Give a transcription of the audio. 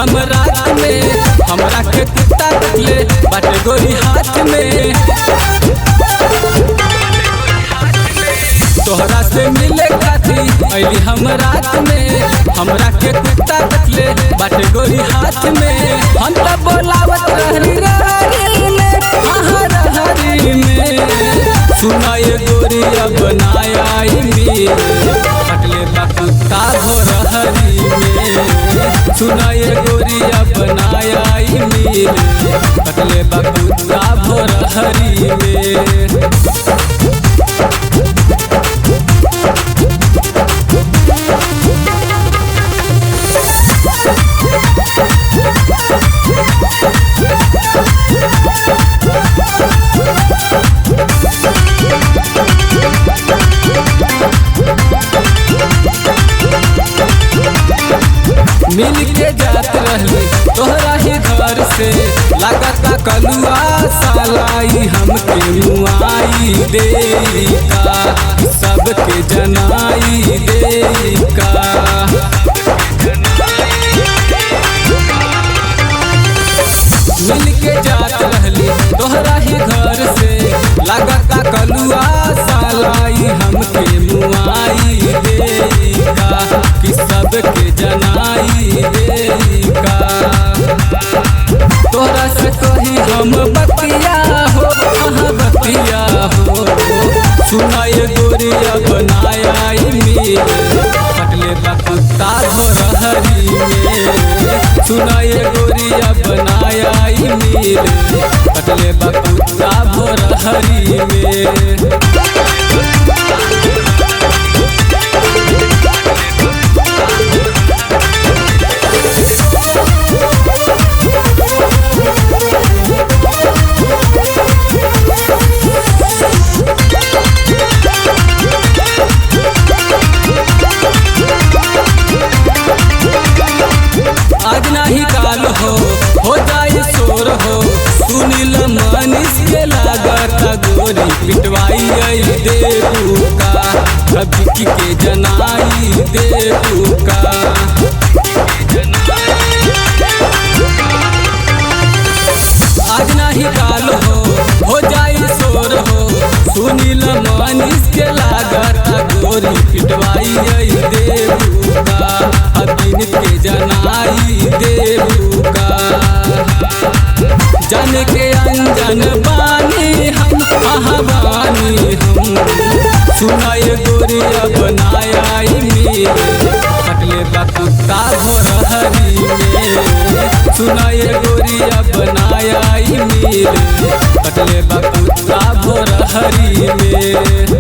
हम रात में हमरा के कुत्ता कटले बाटे गोरी हाथ में। तोहरा से मिले खाती अली हम रात में हमरा के कुत्ता कटले बाटे गोरी हाथ में। हम तो बोलावत रहरी में रहरी में सुना ये गोरी अब बनाई में कटले बा कुत्ता भोरहरी में। सुना ये गोरी अब बनाई में कटले बा कुत्ता भोरहरी में। मिल के जात रहली तोहरा ही घर से लागता कलुआ सालाई हमके मुआई दे का सबके जनाई दे का। मिल के जात रहली तोहरा ही घर से लागता कलुआ सालाई हमके मुआई दे का कि सबके जनाई दे का। तोरा से कही हम बतिया हो बतिया हो सुना ये गोरिया बनाई में कटले बा कुत्ता भोरहरी में। सुना ये गोरिया बनाई में कटले बा कुत्ता भोरहरी में। आज नाही काल हो जाए शोर हो सुनील मनीष के लागत गोरी पिटवाई देबू का कभी के जनाई देबू का। आज नाही काल हो जाए शोर हो सुनील मनीष के लागत गोरी पिटवाई देबू का अबिन के जनाई देबू का। जन के अनजन बानी हम बानी हम सुना ये गोरिया बनाई में कटले बा कुत्ता भोरहरी में। सुना ये गोरिया बनाई में कटले बा कुत्ता भोरहरी में।